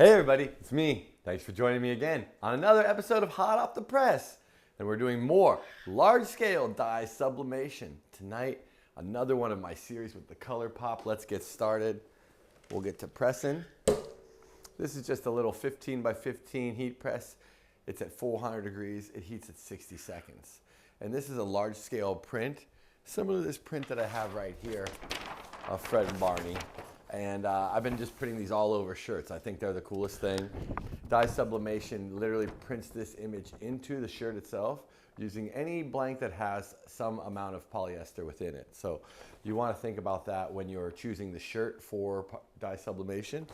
Hey everybody, it's me. Thanks for joining me again on another episode of Hot Off the Press. And we're doing more large-scale die sublimation. Tonight, another one of my series with the color pop. Let's get started. We'll get to pressing. This is just a little 15 by 15 heat press. It's at 400 degrees. It heats at 60 seconds. And this is a large-scale print, similar to this print that I have right here of Fred and Barney. And I've been just printing these all over shirts. I think they're the coolest thing. Die sublimation literally prints this image into the shirt itself using any blank that has some amount of polyester within it. So you want to think about that when you're choosing the shirt for die sublimation.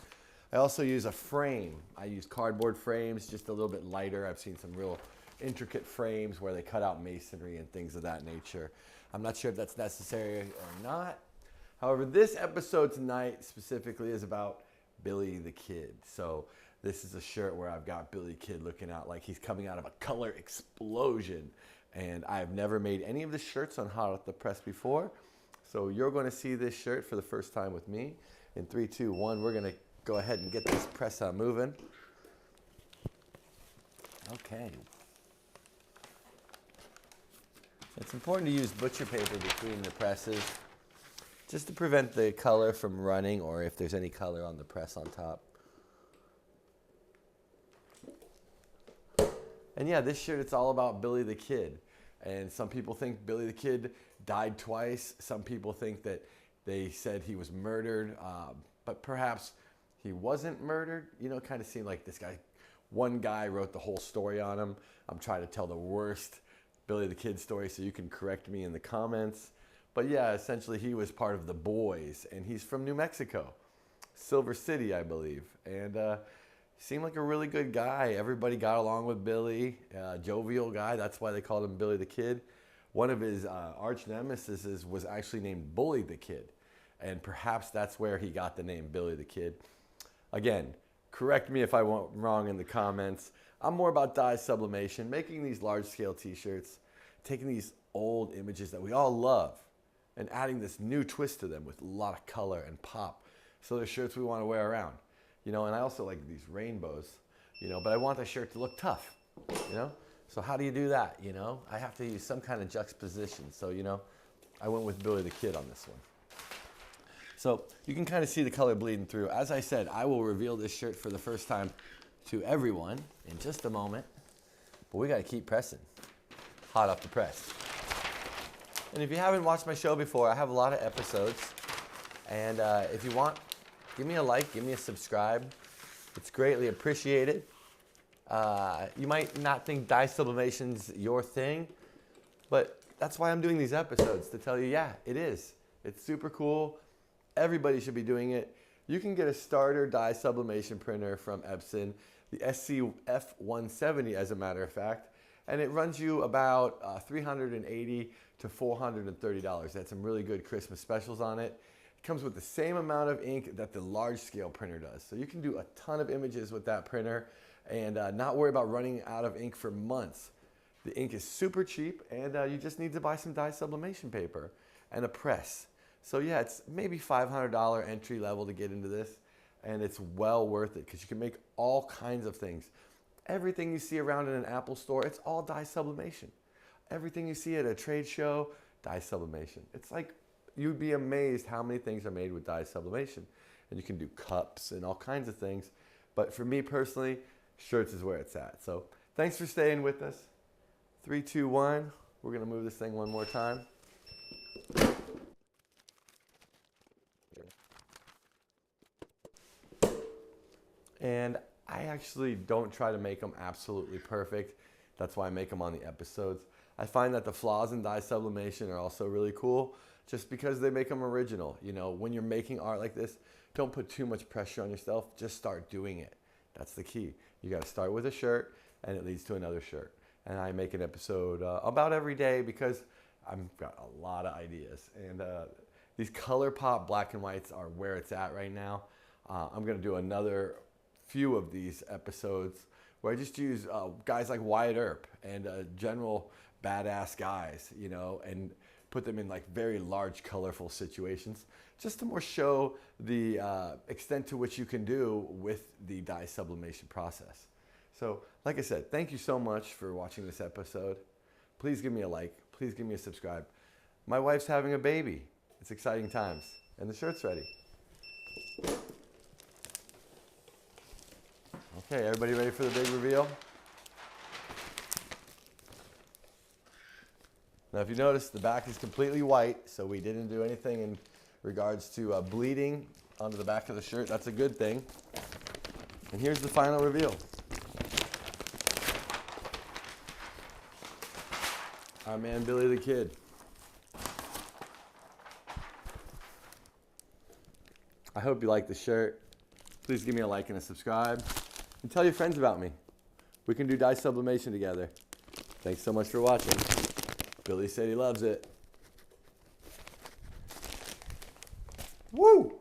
I also use a frame. I use cardboard frames, just a little bit lighter. I've seen some real intricate frames where they cut out masonry and things of that nature. I'm not sure if that's necessary or not. However, this episode tonight specifically is about Billy the Kid. So this is a shirt where I've got Billy the Kid looking out like he's coming out of a color explosion. And I've never made any of the shirts on Hot Off the Press before. So you're going to see this shirt for the first time with me. In 3, 2, 1, we're going to go ahead and get this press moving. Okay. It's important to use butcher paper between the presses, just to prevent the color from running, or if there's any color on the press on top. And yeah, this shirt, it's all about Billy the Kid. And some people think Billy the Kid died twice. Some people think that they said he was murdered, but perhaps he wasn't murdered. You know, it kind of seemed like this guy, one guy wrote the whole story on him. I'm trying to tell the worst Billy the Kid story, so you can correct me in the comments. But yeah, essentially he was part of the Boys, and he's from New Mexico, Silver City, I believe. And he seemed like a really good guy. Everybody got along with Billy, jovial guy. That's why they called him Billy the Kid. One of his arch nemesis was actually named Bully the Kid, and perhaps that's where he got the name Billy the Kid. Again, correct me if I went wrong in the comments. I'm more about die sublimation, making these large-scale t-shirts, taking these old images that we all love, and adding this new twist to them with a lot of color and pop. So they're shirts we want to wear around, you know, and I also like these rainbows, you know, but I want the shirt to look tough, you know? So how do you do that, you know? I have to use some kind of juxtaposition. So, you know, I went with Billy the Kid on this one. So you can kind of see the color bleeding through. As I said, I will reveal this shirt for the first time to everyone in just a moment, but we got to keep pressing. Hot off the press. And if you haven't watched my show before, I have a lot of episodes. And if you want, give me a like, give me a subscribe. It's greatly appreciated. You might not think die sublimation's your thing, but that's why I'm doing these episodes, to tell you, yeah, it is. It's super cool. Everybody should be doing it. You can get a starter die sublimation printer from Epson, the SC-F170 as a matter of fact, and it runs you about $380 to $430. That's some really good Christmas specials on it. It comes with the same amount of ink that the large scale printer does. So you can do a ton of images with that printer and not worry about running out of ink for months. The ink is super cheap, and you just need to buy some die sublimation paper and a press. So yeah, it's maybe $500 entry level to get into this, and it's well worth it because you can make all kinds of things. Everything you see around in an Apple store, it's all die sublimation. Everything you see at a trade show, die sublimation. It's like you'd be amazed how many things are made with die sublimation. And you can do cups and all kinds of things. But for me personally, shirts is where it's at. So thanks for staying with us. 3, 2, 1. We're going to move this thing one more time. And I actually don't try to make them absolutely perfect. That's why I make them on the episodes. I find that the flaws in die sublimation are also really cool just because they make them original. You know, when you're making art like this, don't put too much pressure on yourself. Just start doing it. That's the key. You got to start with a shirt, and it leads to another shirt. And I make an episode about every day because I've got a lot of ideas. And these color pop black and whites are where it's at right now. I'm going to do another few of these episodes where I just use guys like Wyatt Earp and general badass guys, you know, and put them in like very large, colorful situations, just to more show the extent to which you can do with the dye sublimation process. So, like I said, thank you so much for watching this episode. Please give me a like. Please give me a subscribe. My wife's having a baby. It's exciting times. And the shirt's ready. Okay, everybody ready for the big reveal? Now, if you notice, the back is completely white, so we didn't do anything in regards to bleeding onto the back of the shirt. That's a good thing. And here's the final reveal. Our man, Billy the Kid. I hope you like the shirt. Please give me a like and a subscribe. And tell your friends about me. We can do dye sublimation together. Thanks so much for watching. Billy said he loves it. Woo!